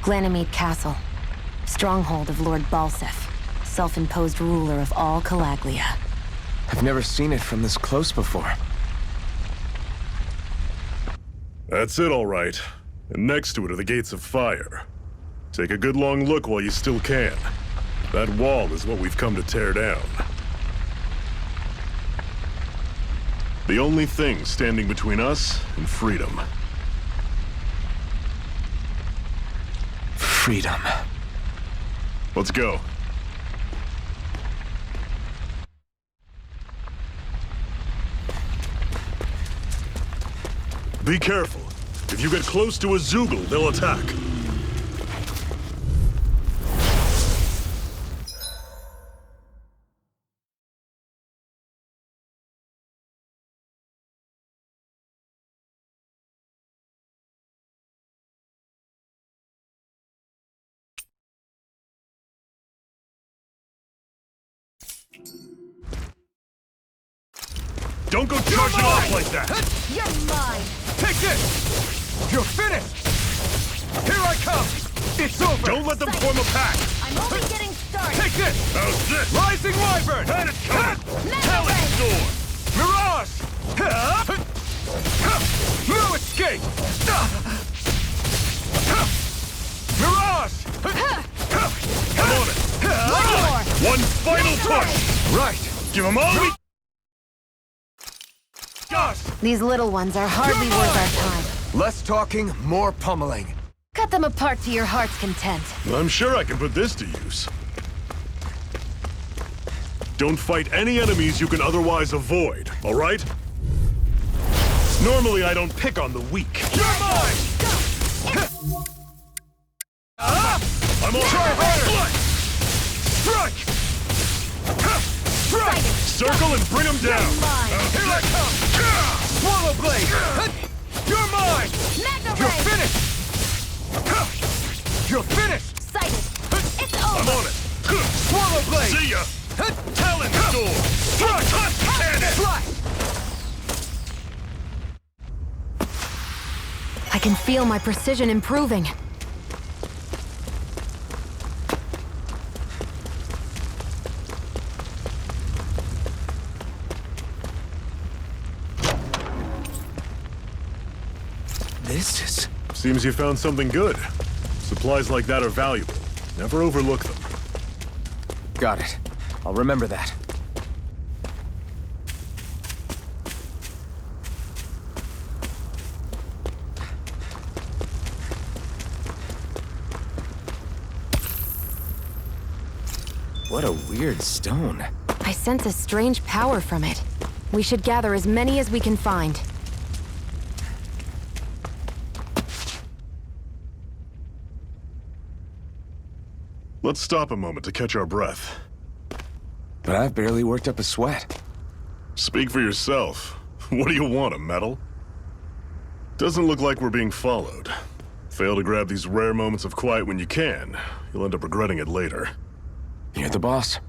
Ganymede Castle. Stronghold of Lord Balseph, self-imposed ruler of all Calaglia. I've never seen it from this close before. That's it, all right. And next to it are the Gates of Fire. Take a good long look while you still can. That wall is what we've come to tear down. The only thing standing between us and freedom. Freedom. Let's go. Be careful. If you get close to a Zeugle, they'll attack. Don't go charging off like that! You're mine! Take this! You're finished! Here I come! It's over! Don't let them form a pack! I'm only getting started! Take this! How's this? Rising Wyvern! That is coming! Talon Sword! Mirage! No escape! Mirage! I'm on it! One more! One final push! Right! Give them all we... Gosh! These little ones are hardly worth our time. Less talking, more pummeling. Cut them apart to your heart's content. I'm sure I can put this to use. Don't fight any enemies you can otherwise avoid, all right? Normally I don't pick on the weak. You're mine! I'm on Try harder! Strike! Strike! Circle and bring them down! Mine! Here I come! Swallow Blade! You're mine! Mega You're Ray! finished! You're finished! Sighted! It's I'm over! on it! Swallow Blade! See ya! Talon Sword! Strike! Cannon! Strike! I can feel my precision improving. This is... Seems you found something good. Supplies like that are valuable. Never overlook them. Got it. I'll remember that. What a weird stone. I sense a strange power from it. We should gather as many as we can find. Let's stop a moment to catch our breath. But I've barely worked up a sweat. Speak for yourself. What do you want, a medal? Doesn't look like we're being followed. Fail to grab these rare moments of quiet when you can. You'll end up regretting it later. You're the boss.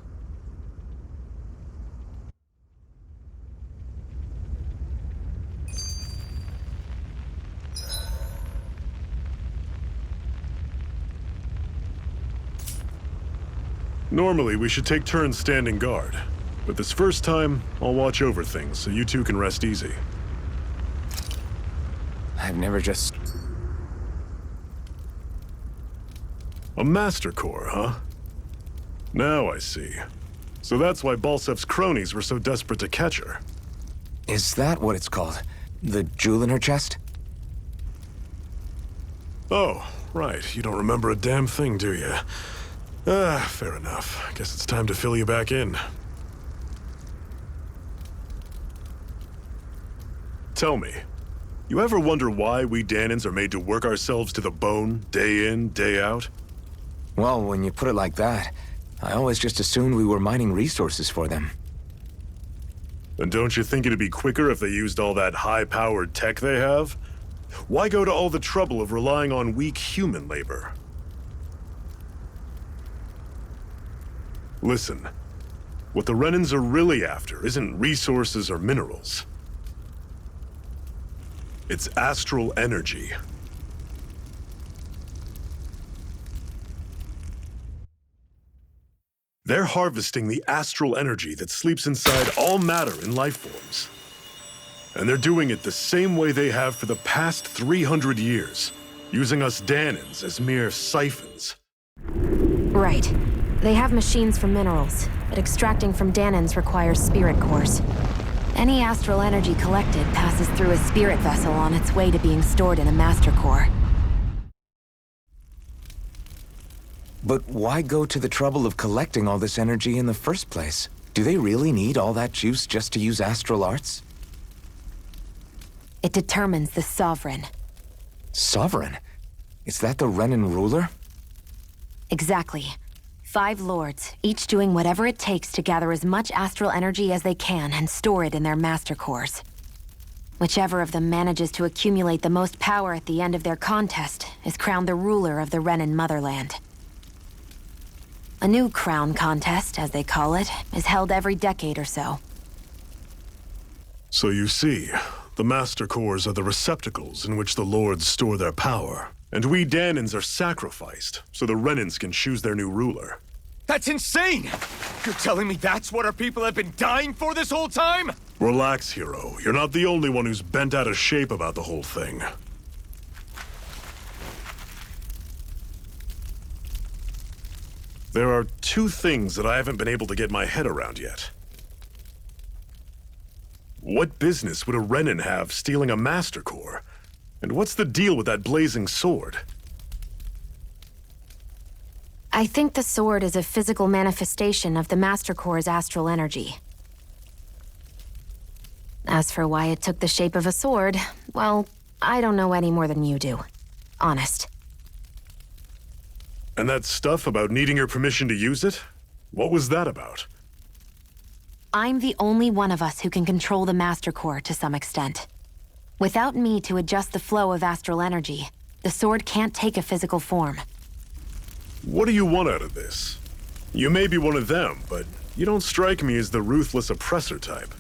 Normally, we should take turns standing guard. But this first time, I'll watch over things so you two can rest easy. I've never just... A Master Core, huh? Now I see. So that's why Balsef's cronies were so desperate to catch her. Is that what it's called? The jewel in her chest? Oh, right. You don't remember a damn thing, do you? Ah, fair enough. Guess it's time to fill you back in. Tell me, you ever wonder why we Dahnans are made to work ourselves to the bone, day in, day out? Well, when you put it like that, I always just assumed we were mining resources for them. And don't you think it'd be quicker if they used all that high-powered tech they have? Why go to all the trouble of relying on weak human labor? Listen, what the Renans are really after isn't resources or minerals. It's astral energy. They're harvesting the astral energy that sleeps inside all matter in life forms. And they're doing it the same way they have for the past 300 years, using us Dahnans as mere siphons. Right. They have machines for minerals, but extracting from Dahnans requires spirit cores. Any astral energy collected passes through a spirit vessel on its way to being stored in a master core. But why go to the trouble of collecting all this energy in the first place? Do they really need all that juice just to use astral arts? It determines the Sovereign. Sovereign? Is that the Renan ruler? Exactly. 5 lords, each doing whatever it takes to gather as much astral energy as they can and store it in their master cores. Whichever of them manages to accumulate the most power at the end of their contest is crowned the ruler of the Renan motherland. A new crown contest, as they call it, is held every decade or so. So you see, the Master Cores are the receptacles in which the Lords store their power. And we Dahnans are sacrificed, so the Renans can choose their new ruler. That's insane! You're telling me that's what our people have been dying for this whole time? Relax, hero. You're not the only one who's bent out of shape about the whole thing. There are 2 things that I haven't been able to get my head around yet. What business would a Renan have stealing a Master Core? And what's the deal with that blazing sword? I think the sword is a physical manifestation of the Master Core's astral energy. As for why it took the shape of a sword, well, I don't know any more than you do. Honest. And that stuff about needing your permission to use it? What was that about? I'm the only one of us who can control the Master Core to some extent. Without me to adjust the flow of astral energy, the sword can't take a physical form. What do you want out of this? You may be one of them, but you don't strike me as the ruthless oppressor type.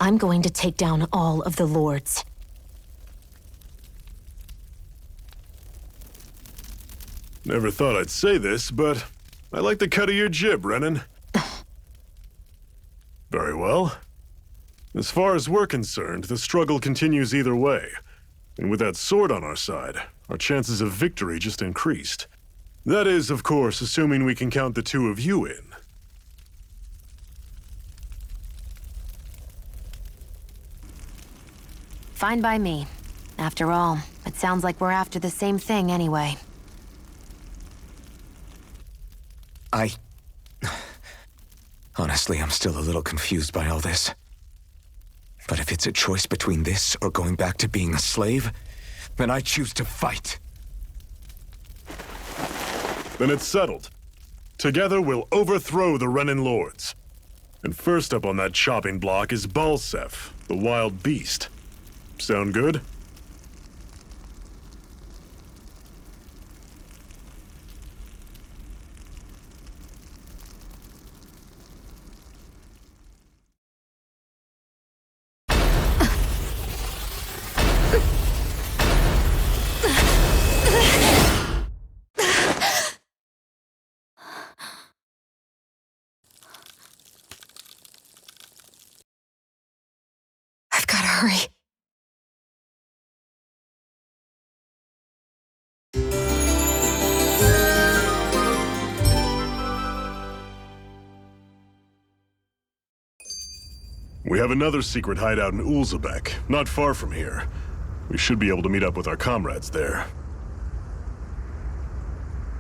I'm going to take down all of the lords. Never thought I'd say this, but I like the cut of your jib, Renan. Very well. As far as we're concerned, the struggle continues either way. And with that sword on our side, our chances of victory just increased. That is, of course, assuming we can count the 2 of you in. Fine by me. After all, it sounds like we're after the same thing anyway. Honestly, I'm still a little confused by all this. But if it's a choice between this or going back to being a slave, then I choose to fight. Then it's settled. Together we'll overthrow the Renan Lords. And first up on that chopping block is Balseph, the wild beast. Sound good? I've gotta hurry. We have another secret hideout in Ulzebek, not far from here. We should be able to meet up with our comrades there.